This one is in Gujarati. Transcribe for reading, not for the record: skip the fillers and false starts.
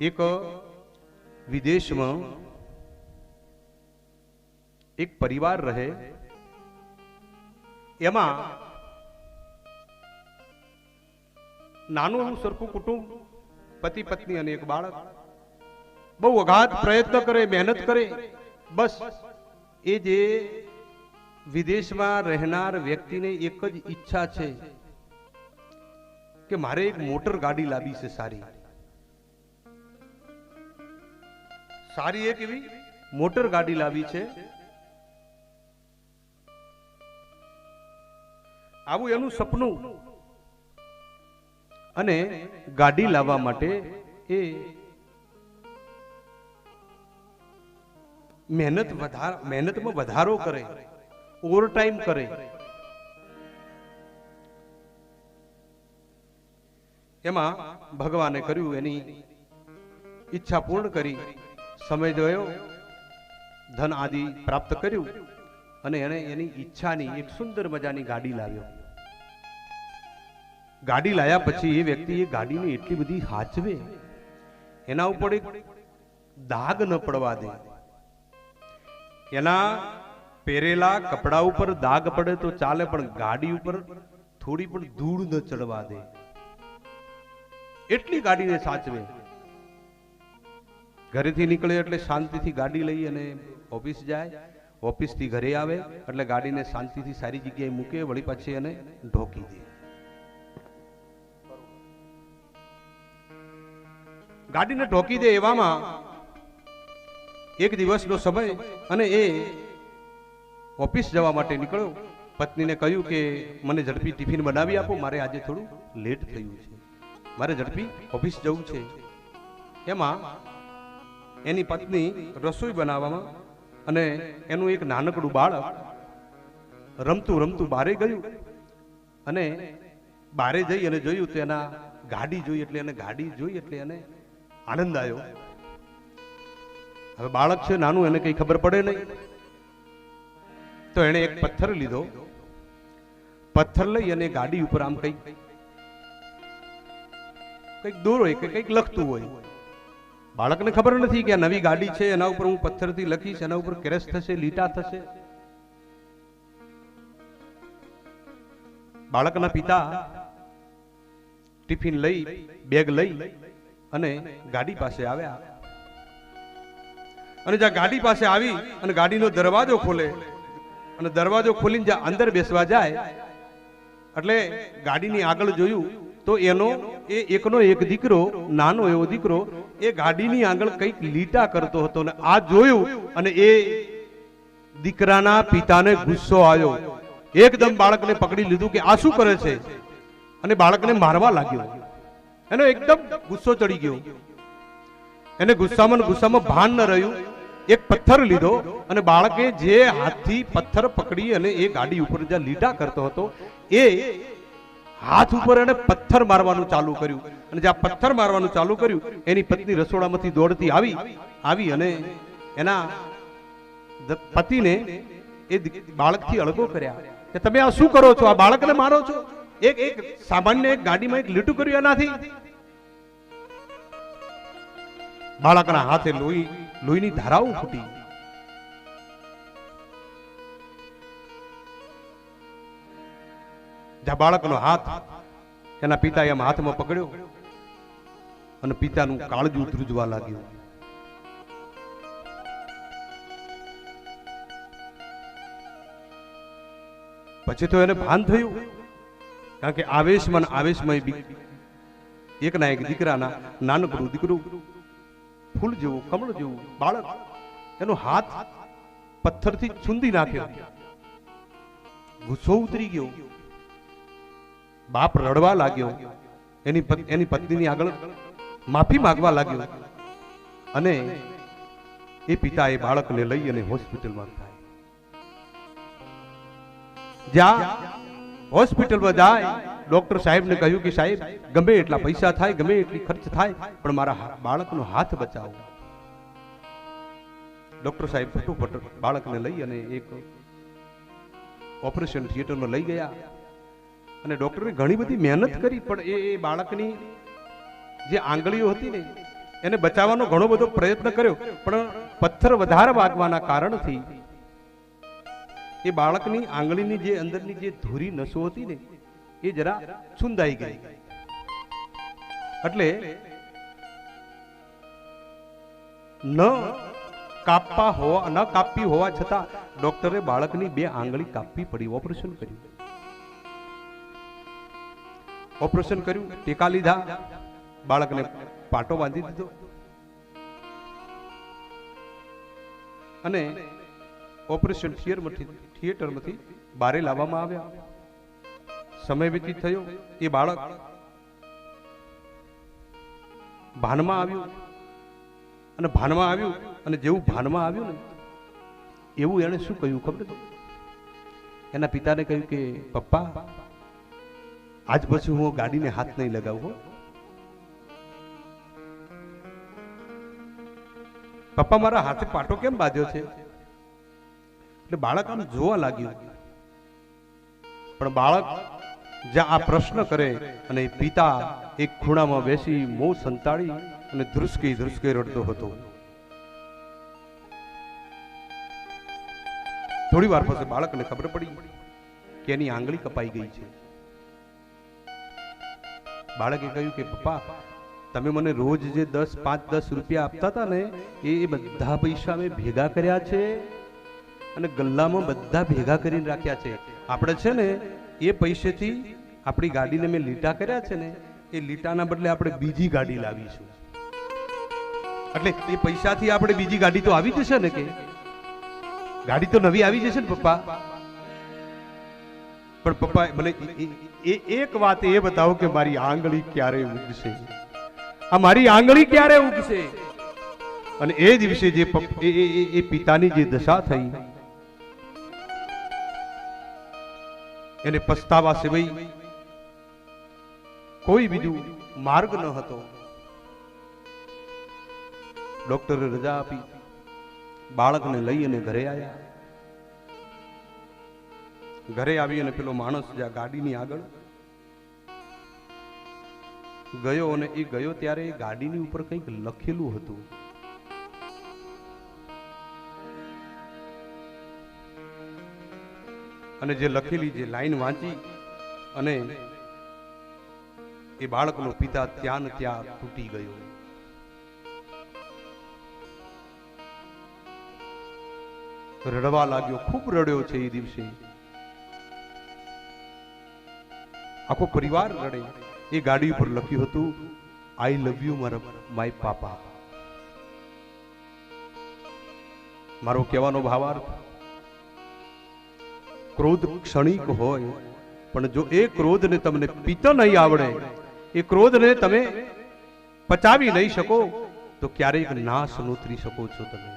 એક વિદેશમાં એક પરિવાર રહે, એમાં નાનું એવું સરખું કુટુંબ, પતિ પત્ની અને એક બાળક. બહુ અગાધ પ્રયત્ન કરે, મહેનત કરે, બસ એ જે વિદેશમાં રહેનાર વ્યક્તિને એક જ ઈચ્છા છે કે મારે એક મોટર ગાડી લાવી છે, સારી સારી એક એવી મોટર ગાડી લાવી છે. આવું એનું સપનું. અને ગાડી લાવવા માટે એ મહેનતમાં વધારો કરે, ઓવર ટાઈમ કરે. એમાં ભગવાને કર્યું, એની ઈચ્છા પૂર્ણ કરી, સમય જોયો, ધન આદિ પ્રાપ્ત કર્યું અને એને એની ઈચ્છાની એક સુંદર મજાની ગાડી લાવ્યો. ગાડી લાયા પછી એ વ્યક્તિ એ ગાડીને એટલી બધી હાચવે, એના ઉપર એક દાગ ન પડવા દે. એના પહેરેલા કપડા ઉપર દાગ પડે તો ચાલે, પણ ગાડી ઉપર થોડી પણ ધૂળ ન ચડવા દે, એટલી ગાડીને સાચવે. ઘરેથી નીકળે એટલે શાંતિથી ગાડી લઈ અને ઓફિસ જાય, ઓફિસથી ઘરે આવે એટલે ગાડીને શાંતિથી સારી જગ્યાએ મૂકે, વળી પાછી એને ઢોકી દે. ગાડીને ઢોકી દે. એવામાં એક દિવસનો સમય અને એ ઓફિસ જવા માટે નીકળ્યો. પત્નીને કહ્યું કે મને ઝડપી ટિફિન બનાવી આપો, મારે આજે થોડું લેટ થયું છે, મારે ઝડપી ઓફિસ જવું છે. એમાં એની પત્ની રસોઈ બનાવવામાં અને એનું એક નાનકડું બાળક રમતું રમતું બારે ગયું અને બારે જઈ અને જોયું તો એના ગાડી જોઈ એટલે એને આનંદ આવ્યો. હવે બાળક છે નાનું, એને કઈ ખબર પડે નહીં, તો એને એક પથ્થર લીધો. પથ્થર લઈ અને ગાડી ઉપર આમ કઈક દોરો કે કઈક લખતું હોય. બાળકને ખબર નથી કે આ નવી ગાડી છે, એના ઉપર હું પથ્થરથી લખીશ, એના ઉપર ક્રેશ થશે, લીટા થશે. બાળકના પિતા ટિફિન લઈ, બેગ લઈ અને ગાડી પાસે આવ્યા. અને જ્યાં ગાડી પાસે આવી અને ગાડીનો દરવાજો ખોલે અને દરવાજો ખોલીને જ્યાં અંદર બેસવા જાય એટલે ગાડીની આગળ જોયું તો એનો એકનો એક દીકરો, નાનો એવો દીકરો, એ ગાડીની આગળ કંઈક લીટા કરતો હતો. ને આ જોયું અને એ દીકરાના પિતાને ગુસ્સો આવ્યો. એકદમ બાળકને પકડી લીધું કે આ શું કરે છે, અને બાળકને મારવા લાગ્યો. એનો એકદમ ગુસ્સો ચડી ગયો. એને ગુસ્સામાં ભાન ન રહ્યું. એક પથ્થર લીધો અને બાળકે જે હાથથી પથ્થર પકડી અને એ ગાડી ઉપર જ્યાં લીટા કરતો હતો એ હાથ ઉપર એને પથ્થર મારવાનું ચાલુ કર્યું. અને જ્યાં પથ્થર મારવાનું ચાલુ કર્યું, એની પત્ની રસોડામાંથી દોડતી આવી અને એના પતિને એ બાળકથી અળગો કર્યા કે તમે આ શું કરો છો, આ બાળકને મારો છો, એક સામાન્ય એક ગાડીમાં એક લીટું કર્યું એનાથી. બાળકના હાથે લોહીની ધારાઓ ફૂટી. જ્યાં બાળકનો હાથ એના પિતાએ એમ હાથમાં પકડ્યો અને પિતાનું કાળજું ધ્રુજવા લાગ્યું. પછી તો એને ભાન થયું, કારણ કે આવેશમાં એકના એક દીકરાના, નાનકડું દીકરું, ફૂલ જેવું, કમળ જેવું બાળક, એનો હાથ પથ્થરથી છૂંદી નાખ્યો. ગુસ્સો ઉતરી ગયો. બાપ રડવા લાગ્યો. એની પત્નીની આગળ માફી માંગવા લાગ્યો અને એ પિતા એ બાળકને લઈ અને હોસ્પિટલમાં જાય. જ્યાં હોસ્પિટલમાં જાય, ડોક્ટર સાહેબને કહ્યું કે સાહેબ, ગમે એટલા પૈસા થાય, ગમે એટલી ખર્ચ થાય, પણ મારા બાળકનો હાથ બચાવો. ડોક્ટર સાહેબ ફટોફટ બાળકને લઈ અને એક ઓપરેશન થિયેટરમાં લઈ ગયા. અને ડોક્ટરે ઘણી બધી મહેનત કરી, પણ એ બાળકની જે આંગળીઓ હતી ને એને બચાવવાનો ઘણો બધો પ્રયત્ન કર્યો, પણ પથ્થર વધારે વાગવાના કારણથી એ બાળકની આંગળીની જે અંદરની જે ધૂરી નસો હતી ને એ જરા છુંદાઈ ગઈ. એટલે ન કાપી હોવા છતાં ડોક્ટરે બાળકની 2 આંગળી કાપવી પડી. ઓપરેશન કર્યું, ટેકા લીધા, બાળકને પાટો બાંધી દીધો અને ઓપરેશન થિયેટરમાંથી બારે લાવવામાં આવ્યા. સમય વ્યતીત થયો, એ બાળક ભાનમાં આવ્યું અને જેવું ભાનમાં આવ્યું ને એવું એને શું કહ્યું ખબર છે? એના પિતાને કહ્યું કે પપ્પા, આજ પછી હું ગાડીને હાથ નહીં લગાવું. પપ્પા, મારા હાથે પાટો કેમ બાંધ્યો છે? એટલે બાળક આમ જોવા લાગ્યું, પણ બાળક જ્યાં આ પ્રશ્ન કરે અને પિતા એક ખૂણામાં બેસી મોં સંતાડી અને ધ્રુસકે રડતો હતો. થોડી વાર પછી બાળકને ખબર પડી કે એની આંગળી કપાઈ ગઈ છે. બાળકે કહ્યું કે પપ્પા, તમે મને રોજ જે 5-10 રૂપિયા આપતા હતા ને એ બધા પૈસા મેં ભેગા કર્યા છે અને ગલ્લામાં બધા ભેગા કરીને રાખ્યા છે. આપણે છે ને એ પૈસેથી આપણી ગાડીને મેં લીટા કર્યા છે ને એ લીટાના બદલે આપણે બીજી ગાડી લાવીશું. એટલે એ પૈસાથી આપણે બીજી ગાડી તો આવી જશે ને? કે ગાડી તો નવી આવી જશે ને પપ્પા? પણ પપ્પા, મને એક વાત એ બતાવો કે મારી આંગળી ક્યારે ઉગશે? આ મારી આંગળી ક્યારે ઉગશે? અને એ દિવસે જે એ પિતાની જે દશા થઈ, એને પસ્તાવા સિવાય કોઈ બીજું માર્ગ ન હતો. ડોક્ટરે રજા આપી, બાળકને લઈ અને ઘરે આવ્યા. ઘરે આવી અને પેલો માણસ જ્યાં ગાડીની આગળ ગયો અને એ ગયો ત્યારે ગાડીની ઉપર કંઈક લખેલું હતું. અને જે લખેલી જે લાઈન વાંચી અને એ બાળકનો પિતા ત્યાં ને ત્યાં તૂટી ગયો. રડવા લાગ્યો, ખૂબ રડ્યો છે એ દિવસે. આખો પરિવાર રડે. એ ગાડી ઉપર લખ્યું હતું, આઈ લવ યુ માય પાપા. મારો કહેવાનો ભાવાર્થ, ક્રોધ ક્ષણિક હોય, પણ જો એ ક્રોધને તમને પીતો નહીં આવડે, એ ક્રોધને તમે પચાવી નહીં શકો, તો ક્યારેક નાશ નોતરી શકો છો તમે.